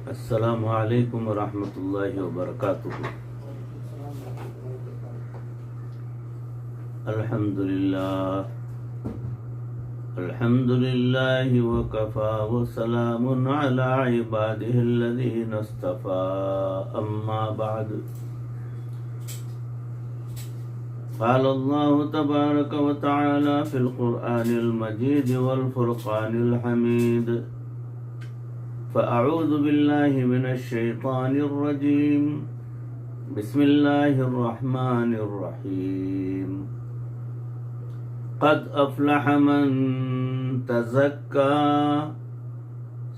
السلام علیکم ورحمۃ اللہ وبرکاتہ۔ الحمد للہ وکفا وسلام علی عبادہ الذین اصطفى، اما بعد۔ قال اللہ تبارک وتعالی فی القرآن المجید والفرقان الحمید، فأعوذ بالله من الشيطان الرجيم، بسم الله الرحمن الرحيم، قد أفلح من تزكى،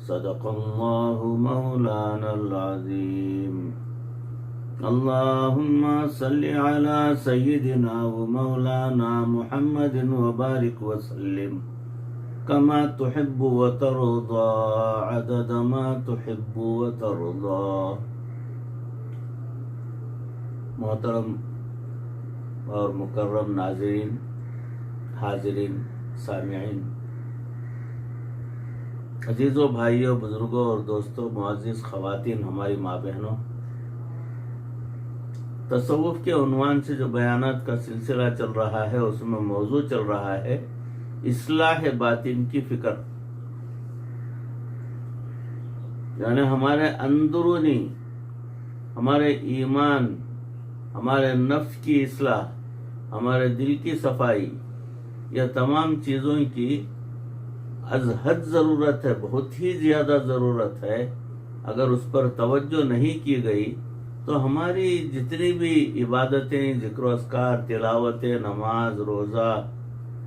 صدق الله مولانا العظيم۔ اللهم صل على سيدنا ومولانا محمد وبارك وسلم كما تحب وترضى عدد ما تحب وترضى۔ محترم اور مکرم ناظرین، حاضرین، سامعین، عزیزوں، بھائیوں، بزرگوں اور دوستوں، معزز خواتین، ہماری ماں بہنوں، تصوف کے عنوان سے جو بیانات کا سلسلہ چل رہا ہے، اس میں موضوع چل رہا ہے اصلاح باطن کی فکر، یعنی ہمارے اندرونی، ہمارے ایمان، ہمارے نفس کی اصلاح، ہمارے دل کی صفائی، یہ تمام چیزوں کی از حد ضرورت ہے، بہت ہی زیادہ ضرورت ہے۔ اگر اس پر توجہ نہیں کی گئی تو ہماری جتنی بھی عبادتیں، ذکر و اذکار، تلاوتیں، نماز، روزہ،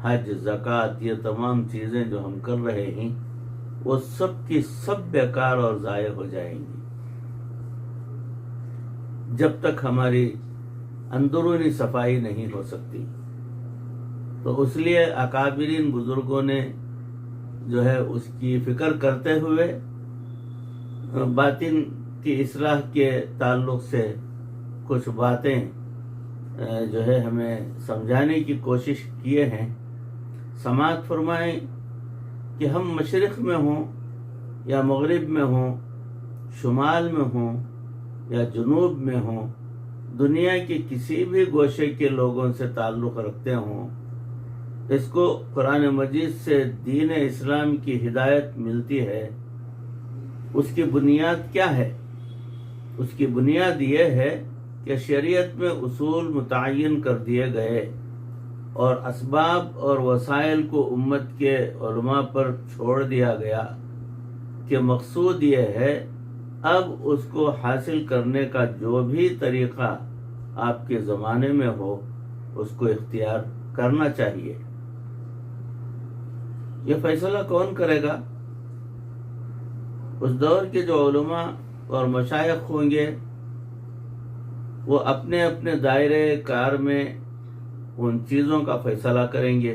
حج، زکوٰۃ، یہ تمام چیزیں جو ہم کر رہے ہیں وہ سب کی سب بیکار اور ضائع ہو جائیں گی جب تک ہماری اندرونی صفائی نہیں ہو سکتی۔ تو اس لیے اکابرین بزرگوں نے جو ہے اس کی فکر کرتے ہوئے باطن کی اصلاح کے تعلق سے کچھ باتیں جو ہے ہمیں سمجھانے کی کوشش کیے ہیں۔ سماعت فرمائیں کہ ہم مشرق میں ہوں یا مغرب میں ہوں، شمال میں ہوں یا جنوب میں ہوں، دنیا کے کسی بھی گوشے کے لوگوں سے تعلق رکھتے ہوں، اس کو قرآن مجید سے دین اسلام کی ہدایت ملتی ہے۔ اس کی بنیاد کیا ہے؟ اس کی بنیاد یہ ہے کہ شریعت میں اصول متعین کر دیے گئے اور اسباب اور وسائل کو امت کے علماء پر چھوڑ دیا گیا کہ مقصود یہ ہے اب اس کو حاصل کرنے کا جو بھی طریقہ آپ کے زمانے میں ہو اس کو اختیار کرنا چاہیے۔ یہ فیصلہ کون کرے گا؟ اس دور کے جو علماء اور مشائخ ہوں گے وہ اپنے اپنے دائرے کار میں ان چیزوں کا فیصلہ کریں گے۔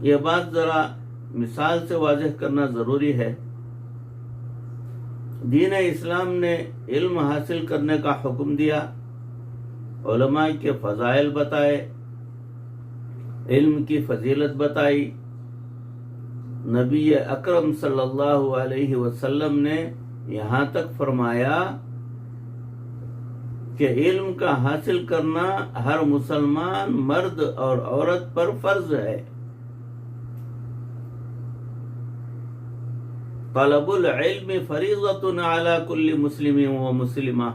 یہ بات ذرا مثال سے واضح کرنا ضروری ہے۔ دین اسلام نے علم حاصل کرنے کا حکم دیا، علماء کے فضائل بتائے، علم کی فضیلت بتائی۔ نبی اکرم صلی اللہ علیہ وسلم نے یہاں تک فرمایا کہ علم کا حاصل کرنا ہر مسلمان مرد اور عورت پر فرض ہے۔ طلب العلم فریضۃ علی کل مسلم و مسلمہ،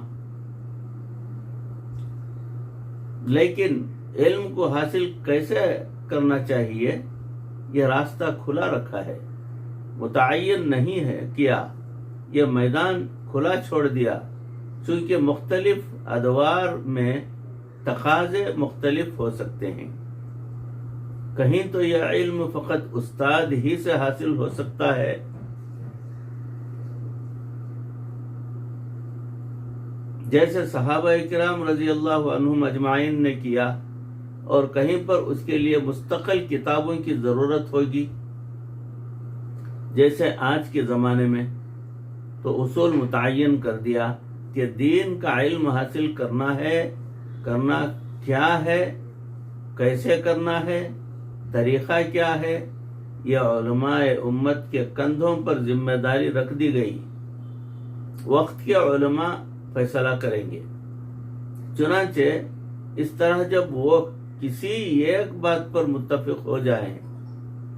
لیکن علم کو حاصل کیسے کرنا چاہیے یہ راستہ کھلا رکھا ہے، متعین نہیں ہے کیا، یہ میدان کھلا چھوڑ دیا، چونکہ مختلف ادوار میں تقاضے مختلف ہو سکتے ہیں۔ کہیں تو یہ علم فقط استاد ہی سے حاصل ہو سکتا ہے، جیسے صحابہ کرام رضی اللہ عنہم اجمعین نے کیا، اور کہیں پر اس کے لیے مستقل کتابوں کی ضرورت ہوگی، جیسے آج کے زمانے میں تو اصول متعین کر دیا کہ دین کا علم حاصل کرنا ہے، کرنا کیا ہے، کیسے کرنا ہے، طریقہ کیا ہے، یہ علماء امت کے کندھوں پر ذمہ داری رکھ دی گئی وقت کے علماء فیصلہ کریں گے۔ چنانچہ اس طرح جب وہ کسی ایک بات پر متفق ہو جائیں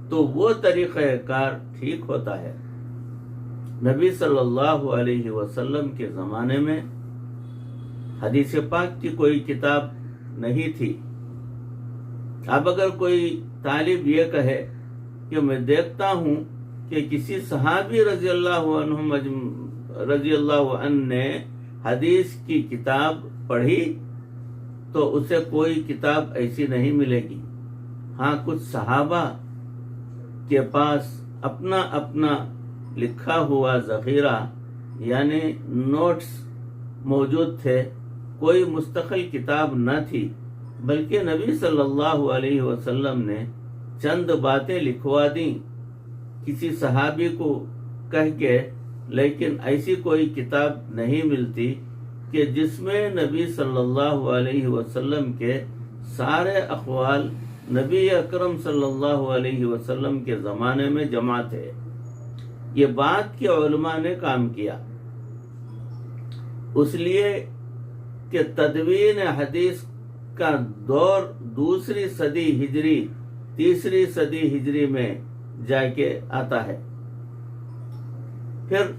تو وہ طریقہ کار ٹھیک ہوتا ہے۔ نبی صلی اللہ علیہ وسلم کے زمانے میں حدیث پاک کی کوئی کتاب نہیں تھی۔ اب اگر کوئی طالب یہ کہے کہ میں دیکھتا ہوں کہ کسی صحابی رضی اللہ عنہ نے حدیث کی کتاب پڑھی، تو اسے کوئی کتاب ایسی نہیں ملے گی۔ ہاں، کچھ صحابہ کے پاس اپنا اپنا لکھا ہوا ذخیرہ یعنی نوٹس موجود تھے، کوئی مستقل کتاب نہ تھی، بلکہ نبی صلی اللہ علیہ وسلم نے چند باتیں لکھوا دیں کسی صحابی کو کہہ کے، لیکن ایسی کوئی کتاب نہیں ملتی کہ جس میں نبی صلی اللہ علیہ وسلم کے سارے اقوال نبی اکرم صلی اللہ علیہ وسلم کے زمانے میں جمع تھے۔ یہ بات کے علماء نے کام کیا، اس لیے کہ تدوین حدیث کا دور دوسری صدی ہجری تیسری صدی ہجری میں جا کے آتا ہے۔ پھر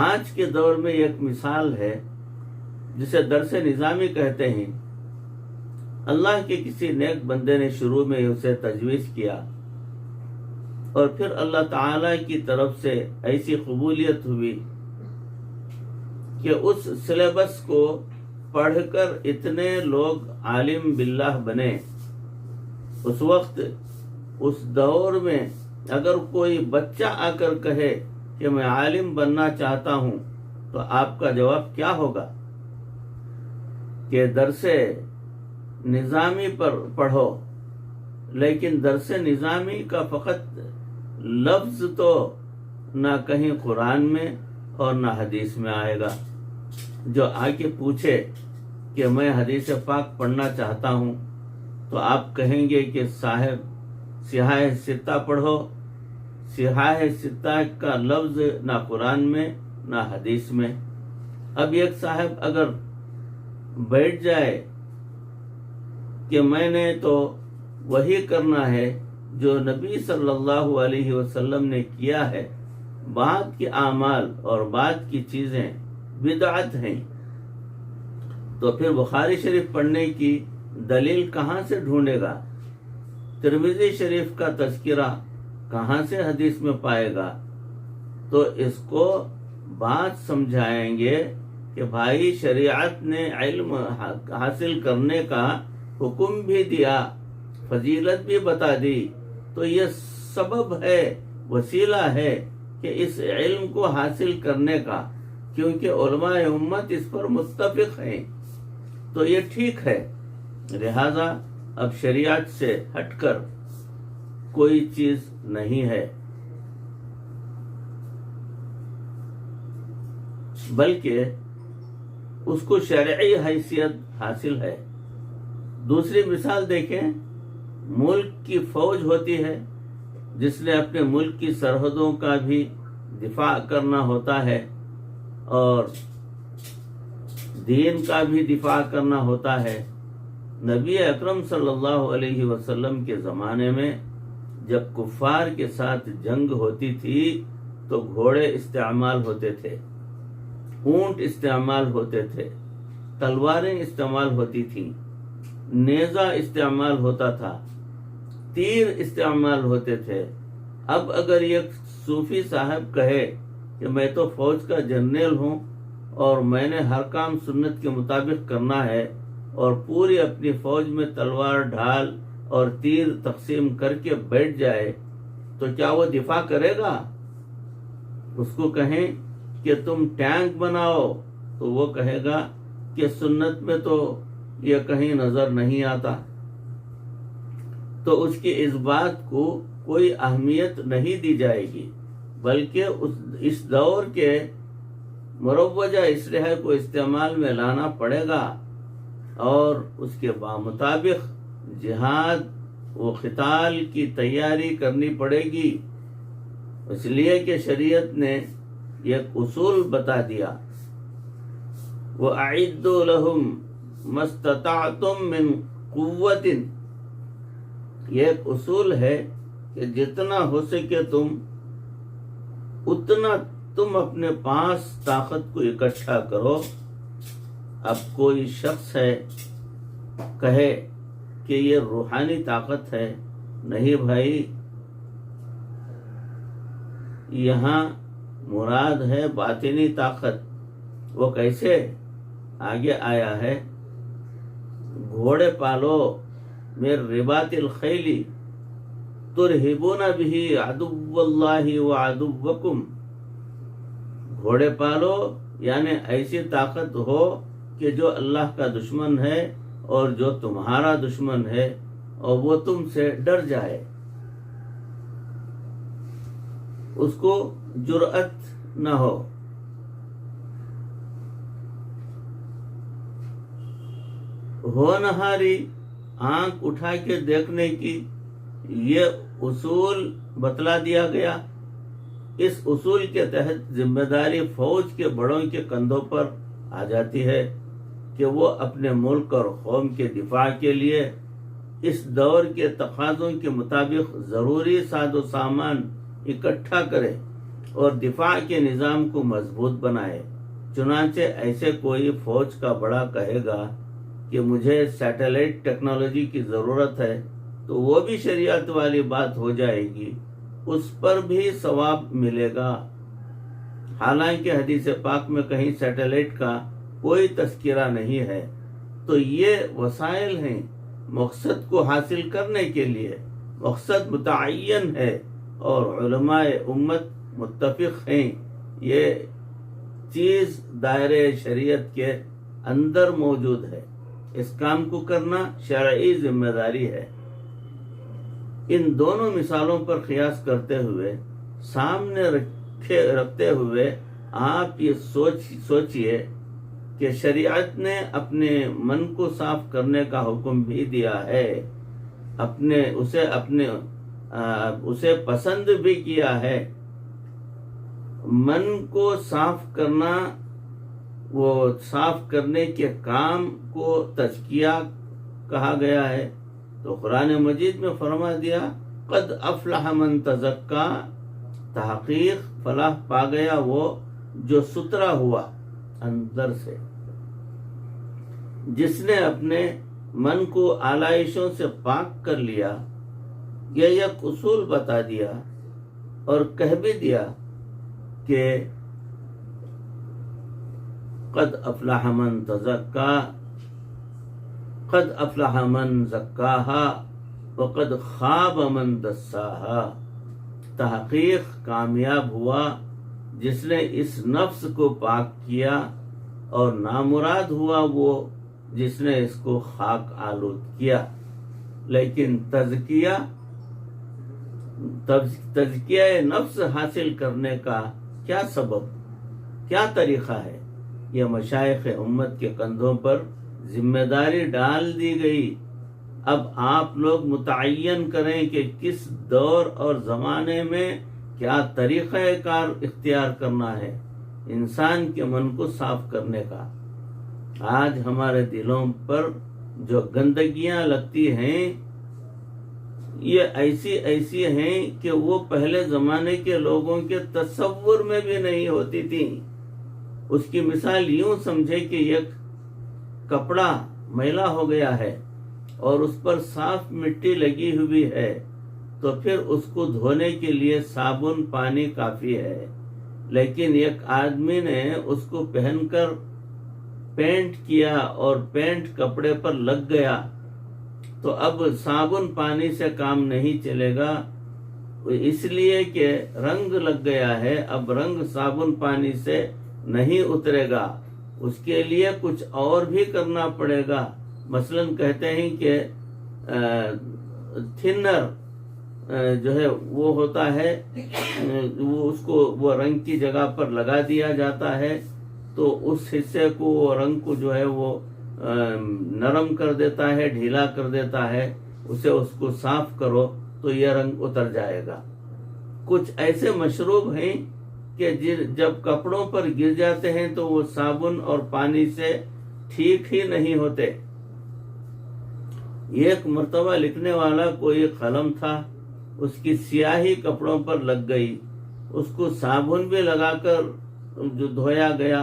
آج کے دور میں ایک مثال ہے جسے درس نظامی کہتے ہیں۔ اللہ کے کسی نیک بندے نے شروع میں اسے تجویز کیا اور پھر اللہ تعالی کی طرف سے ایسی قبولیت ہوئی کہ اس سلیبس کو پڑھ کر اتنے لوگ عالم باللہ بنے۔ اس وقت اس دور میں اگر کوئی بچہ آ کر کہے کہ میں عالم بننا چاہتا ہوں تو آپ کا جواب کیا ہوگا کہ درس نظامی پر پڑھو، لیکن درس نظامی کا فقط لفظ تو نہ کہیں قرآن میں اور نہ حدیث میں آئے گا۔ جو آ کے پوچھے کہ میں حدیث پاک پڑھنا چاہتا ہوں تو آپ کہیں گے کہ صاحب صحاح ستہ پڑھو۔ صحاح ستہ کا لفظ نہ قرآن میں نہ حدیث میں۔ اب ایک صاحب اگر بیٹھ جائے کہ میں نے تو وہی کرنا ہے جو نبی صلی اللہ علیہ وسلم نے کیا ہے، بعد کے اعمال اور بعد کی چیزیں بدعت ہیں، تو پھر بخاری شریف پڑھنے کی دلیل کہاں سے ڈھونڈے گا؟ ترمذی شریف کا تذکرہ کہاں سے حدیث میں پائے گا؟ تو اس کو بات سمجھائیں گے کہ بھائی شریعت نے علم حاصل کرنے کا حکم بھی دیا، فضیلت بھی بتا دی، تو یہ سبب ہے، وسیلہ ہے کہ اس علم کو حاصل کرنے کا، کیونکہ علماء امت اس پر متفق ہیں، تو یہ ٹھیک ہے۔ لہذا اب شریعت سے ہٹ کر کوئی چیز نہیں ہے، بلکہ اس کو شرعی حیثیت حاصل ہے۔ دوسری مثال دیکھیں، ملک کی فوج ہوتی ہے جس نے اپنے ملک کی سرحدوں کا بھی دفاع کرنا ہوتا ہے اور دین کا بھی دفاع کرنا ہوتا ہے۔ نبی اکرم صلی اللہ علیہ وسلم کے زمانے میں جب کفار کے ساتھ جنگ ہوتی تھی تو گھوڑے استعمال ہوتے تھے، اونٹ استعمال ہوتے تھے، تلواریں استعمال ہوتی تھیں، نیزہ استعمال ہوتا تھا، تیر استعمال ہوتے تھے۔ اب اگر ایک صوفی صاحب کہے کہ میں تو فوج کا جنرل ہوں اور میں نے ہر کام سنت کے مطابق کرنا ہے، اور پوری اپنی فوج میں تلوار ڈھال اور تیر تقسیم کر کے بیٹھ جائے، تو کیا وہ دفاع کرے گا؟ اس کو کہیں کہ تم ٹینک بناؤ تو وہ کہے گا کہ سنت میں تو یہ کہیں نظر نہیں آتا۔ تو اس کی اس بات کو کوئی اہمیت نہیں دی جائے گی، بلکہ اس دور کے مروجہ اسلحے کو استعمال میں لانا پڑے گا اور اس کے مطابق جہاد و قتال کی تیاری کرنی پڑے گی، اس لیے کہ شریعت نے ایک اصول بتا دیا وَأَعِدُّوا لَهُمْ مَا اسْتَطَعْتُم مِّن قُوَّةٍ، یہ ایک اصول ہے کہ جتنا ہو سکے اتنا تم اپنے پاس طاقت کو اکٹھا کرو۔ اب کوئی شخص ہے کہے کہ یہ روحانی طاقت ہے، نہیں بھائی، یہاں مراد ہے باطنی طاقت۔ وہ کیسے؟ آگے آیا ہے، گھوڑے پالو من رباط الخیل ترہبون بہ عدو اللہ وعدوکم، گھوڑے پالو یعنی ایسی طاقت ہو کہ جو اللہ کا دشمن ہے اور جو تمہارا دشمن ہے، اور وہ تم سے ڈر جائے، اس کو جرأت نہ ہو۔ ہونہاری آنکھ اٹھا کے دیکھنے کی یہ اصول بتلا دیا گیا۔ اس اصول کے تحت ذمہ داری فوج کے بڑوں کے کندھوں پر آ جاتی ہے کہ وہ اپنے ملک اور قوم کے دفاع کے لیے اس دور کے تقاضوں کے مطابق ضروری ساز و سامان اکٹھا کرے اور دفاع کے نظام کو مضبوط بنائے۔ چنانچہ ایسے کوئی فوج کا بڑا کہے گا کہ مجھے سیٹلائٹ ٹیکنالوجی کی ضرورت ہے، تو وہ بھی شریعت والی بات ہو جائے گی، اس پر بھی ثواب ملے گا۔ حالانکہ حدیث پاک میں کہیں سیٹلائٹ کا کوئی تذکرہ نہیں ہے۔ تو یہ وسائل ہیں مقصد کو حاصل کرنے کے لیے، مقصد متعین ہے اور علماء امت متفق ہیں یہ چیز دائرے شریعت کے اندر موجود ہے، اس کام کو کرنا شرعی ذمہ داری ہے۔ ان دونوں مثالوں پر قیاس کرتے ہوئے سامنے رکھتے ہوئے آپ یہ سوچئے کہ شریعت نے اپنے من کو صاف کرنے کا حکم بھی دیا ہے، اسے پسند بھی کیا ہے۔ من کو صاف کرنا، وہ صاف کرنے کے کام کو تزکیہ کہا گیا ہے۔ تو قرآن مجید میں فرما دیا قد افلح من تزکا، تحقیق فلاح پا گیا وہ جو ستھرا ہوا اندر سے، جس نے اپنے من کو آلائشوں سے پاک کر لیا۔ یہ ایک اصول بتا دیا اور کہہ بھی دیا کہ قد افلح من تزکا، قد افلح من زکاہا وقد خاب من دساہا، تحقیق کامیاب ہوا جس نے اس نفس کو پاک کیا، اور نامراد ہوا وہ جس نے اس کو خاک آلود کیا۔ لیکن تزکیہ نفس حاصل کرنے کا کیا سبب، کیا طریقہ ہے؟ یہ مشائخ امت کے کندھوں پر ذمہ داری ڈال دی گئی۔ اب آپ لوگ متعین کریں کہ کس دور اور زمانے میں کیا طریقہ کار اختیار کرنا ہے انسان کے من کو صاف کرنے کا۔ آج ہمارے دلوں پر جو گندگیاں لگتی ہیں یہ ایسی ہیں کہ وہ پہلے زمانے کے لوگوں کے تصور میں بھی نہیں ہوتی تھی۔ اس کی مثال یوں سمجھے کہ ایک کپڑا میلا ہو گیا ہے اور اس پر صاف مٹی لگی ہوئی ہے، تو پھر اس کو دھونے کے لیے صابن پانی کافی ہے، لیکن ایک آدمی نے اس کو پہن کر پینٹ کیا اور پینٹ کپڑے پر لگ گیا، تو اب صابن پانی سے کام نہیں چلے گا، اس لیے کہ رنگ لگ گیا ہے۔ اب رنگ صابن پانی سے نہیں اترے گا، اس کے لیے کچھ اور بھی کرنا پڑے گا۔ مثلا کہتے ہیں کہ تھنر جو ہے وہ ہوتا ہے، اس کو وہ رنگ کی جگہ پر لگا دیا جاتا ہے، تو اس حصے کو وہ رنگ کو جو ہے وہ نرم کر دیتا ہے، ڈھیلا کر دیتا ہے، اس کو صاف کرو تو یہ رنگ اتر جائے گا۔ کچھ ایسے مشروب ہیں کہ کہ جب کپڑوں پر گر جاتے ہیں تو وہ صابن اور پانی سے ٹھیک ہی نہیں ہوتے۔ ایک مرتبہ لکھنے والا کوئی قلم تھا، اس کی سیاہی کپڑوں پر لگ گئی، اس کو صابن بھی لگا کر دھویا گیا،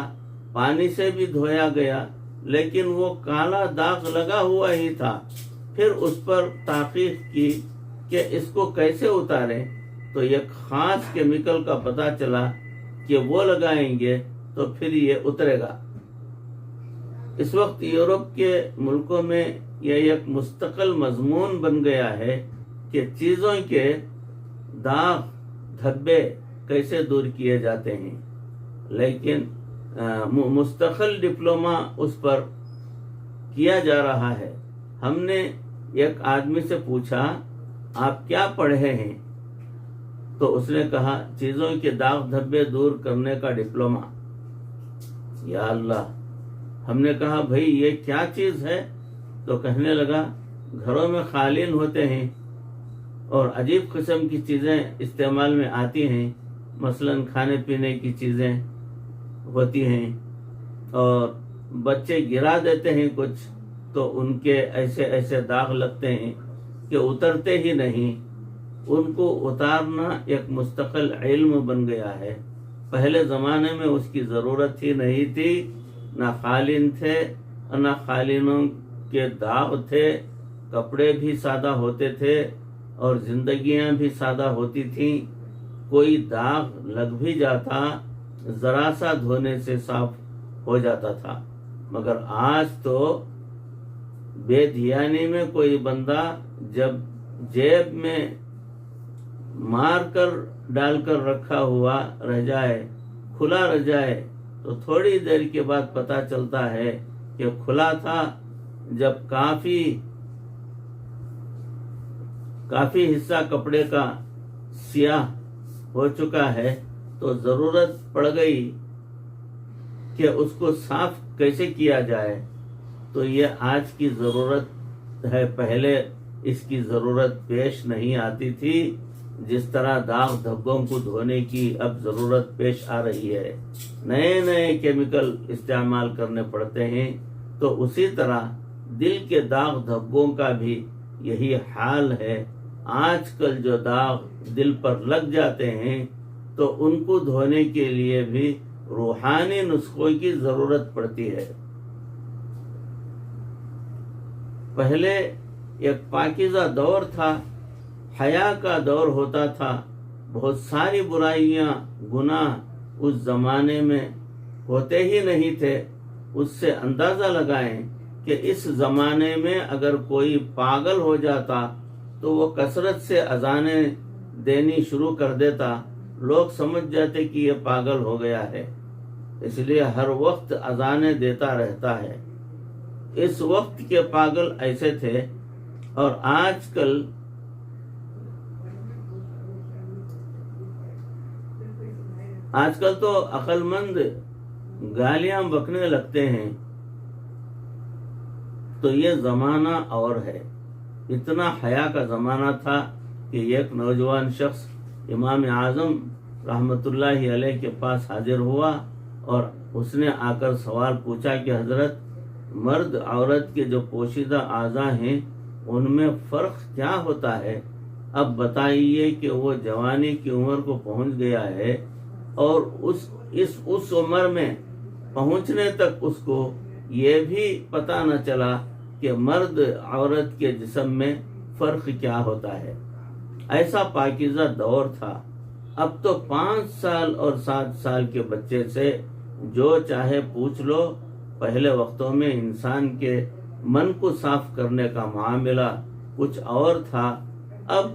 پانی سے بھی دھویا گیا، لیکن وہ کالا داغ لگا ہوا ہی تھا۔ پھر اس پر تحقیق کی کہ اس کو کیسے اتاریں، تو ایک خاص کیمیکل کا پتہ چلا کہ وہ لگائیں گے تو پھر یہ اترے گا۔ اس وقت یورپ کے ملکوں میں یہ ایک مستقل مضمون بن گیا ہے کہ چیزوں کے داغ دھبے کیسے دور کیے جاتے ہیں، لیکن مستقل ڈپلومہ اس پر کیا جا رہا ہے۔ ہم نے ایک آدمی سے پوچھا، آپ کیا پڑھے ہیں؟ تو اس نے کہا، چیزوں کے داغ دھبے دور کرنے کا ڈپلومہ۔ یا اللہ! ہم نے کہا، بھئی یہ کیا چیز ہے؟ تو کہنے لگا، گھروں میں قالین ہوتے ہیں اور عجیب قسم کی چیزیں استعمال میں آتی ہیں، مثلا کھانے پینے کی چیزیں ہوتی ہیں، اور بچے گرا دیتے ہیں کچھ، تو ان کے ایسے ایسے داغ لگتے ہیں کہ اترتے ہی نہیں۔ ان کو اتارنا ایک مستقل علم بن گیا ہے۔ پہلے زمانے میں اس کی ضرورت ہی نہیں تھی، نہ قالین تھے اور نہ قالینوں کے داغ تھے، کپڑے بھی سادہ ہوتے تھے اور زندگیاں بھی سادہ ہوتی تھیں۔ کوئی داغ لگ بھی جاتا، ذرا سا دھونے سے صاف ہو جاتا تھا، مگر آج تو بے دھیانی میں کوئی بندہ جب جیب میں مار کر ڈال کر رکھا ہوا رہ جائے، کھلا رہ جائے، تو تھوڑی دیر کے بعد پتہ چلتا ہے کہ کھلا تھا۔ جب کافی حصہ کپڑے کا سیاہ ہو چکا ہے تو ضرورت پڑ گئی کہ اس کو صاف کیسے کیا جائے۔ تو یہ آج کی ضرورت ہے، پہلے اس کی ضرورت پیش نہیں آتی تھی، جس طرح داغ دھبوں کو دھونے کی اب ضرورت پیش آ رہی ہے، نئے نئے کیمیکل استعمال کرنے پڑتے ہیں۔ تو اسی طرح دل کے داغ دھبوں کا بھی یہی حال ہے۔ آج کل جو داغ دل پر لگ جاتے ہیں تو ان کو دھونے کے لیے بھی روحانی نسخوں کی ضرورت پڑتی ہے۔ پہلے ایک پاکیزہ دور تھا، حیا کا دور ہوتا تھا، بہت ساری برائیاں، گناہ اس زمانے میں ہوتے ہی نہیں تھے۔ اس سے اندازہ لگائیں کہ اس زمانے میں اگر کوئی پاگل ہو جاتا تو وہ کثرت سے اذانیں دینی شروع کر دیتا، لوگ سمجھ جاتے کہ یہ پاگل ہو گیا ہے، اس لیے ہر وقت اذانیں دیتا رہتا ہے۔ اس وقت کے پاگل ایسے تھے، اور آج کل تو عقل مند گالیاں بکنے لگتے ہیں۔ تو یہ زمانہ اور ہے۔ اتنا حیا کا زمانہ تھا کہ ایک نوجوان شخص امام اعظم رحمۃ اللہ علیہ کے پاس حاضر ہوا اور اس نے آ کر سوال پوچھا کہ حضرت، مرد عورت کے جو پوشیدہ اعضاء ہیں ان میں فرق کیا ہوتا ہے؟ اب بتائیے کہ وہ جوانی کی عمر کو پہنچ گیا ہے اور اس عمر میں پہنچنے تک اس کو یہ بھی پتہ نہ چلا کہ مرد عورت کے جسم میں فرق کیا ہوتا ہے۔ ایسا پاکیزہ دور تھا۔ اب تو 5 سال اور 7 سال کے بچے سے جو چاہے پوچھ لو۔ پہلے وقتوں میں انسان کے من کو صاف کرنے کا معاملہ کچھ اور تھا، اب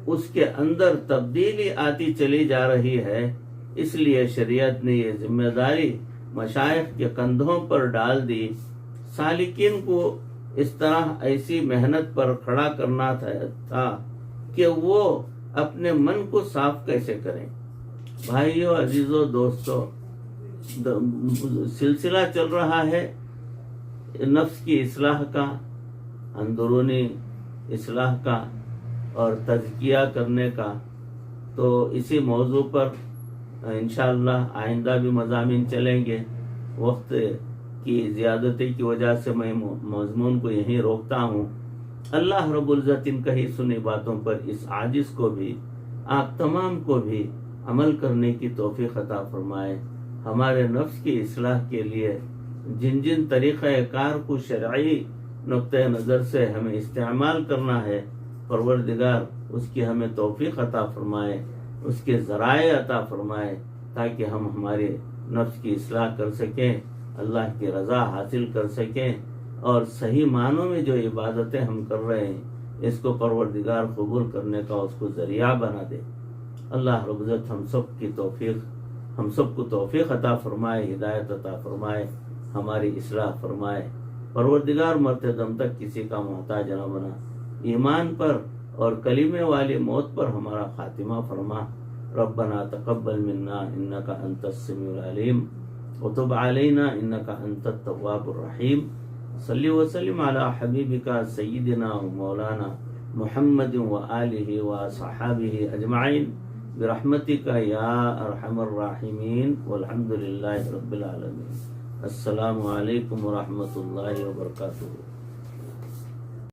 اس کے اندر تبدیلی آتی چلی جا رہی ہے۔ اس لیے شریعت نے یہ ذمہ داری مشائخ کے کندھوں پر ڈال دی۔ سالکین کو اس طرح ایسی محنت پر کھڑا کرنا تھا کہ وہ اپنے من کو صاف کیسے کریں۔ بھائیو، عزیزو، دوستو، سلسلہ چل رہا ہے نفس کی اصلاح کا، اندرونی اصلاح کا اور تزکیہ کرنے کا۔ تو اسی موضوع پر انشاءاللہ آئندہ بھی مضامین چلیں گے. وقت کی زیادتی کی وجہ سے میں مضمون کو یہیں روکتا ہوں. اللہ رب العزت ان کہی سنی باتوں پر اس عاجز کو بھی آپ تمام کو بھی عمل کرنے کی توفیق عطا فرمائے. ہمارے نفس کی اصلاح کے لیے جن جن طریقہ کار کو شرعی نقطۂ نظر سے ہمیں استعمال کرنا ہے، پروردگار اس کی ہمیں توفیق عطا فرمائے، اس کے ذرائع عطا فرمائے، تاکہ ہم ہمارے نفس کی اصلاح کر سکیں، اللہ کی رضا حاصل کر سکیں، اور صحیح معنوں میں جو عبادتیں ہم کر رہے ہیں اس کو پروردگار قبول کرنے کا اس کو ذریعہ بنا دے. اللہ رب العزت ہم سب کو توفیق عطا فرمائے، ہدایت عطا فرمائے، ہماری اصلاح فرمائے. پروردگار مرتے دم تک کسی کا محتاج نہ بنا. ایمان پر اور کلمے والی موت پر ہمارا خاتمہ فرما. ربنا تقبل منا انک انت السمیع العلیم وتب علینا انک انت التواب الرحیم. صلی وسلم علی حبیبک سیدنا و مولانا محمد و آلہ و صحابہ اجمعین برحمتک یا ارحم الراحمین والحمد للہ رب العالمین. السلام علیکم ورحمۃ اللہ وبرکاتہ.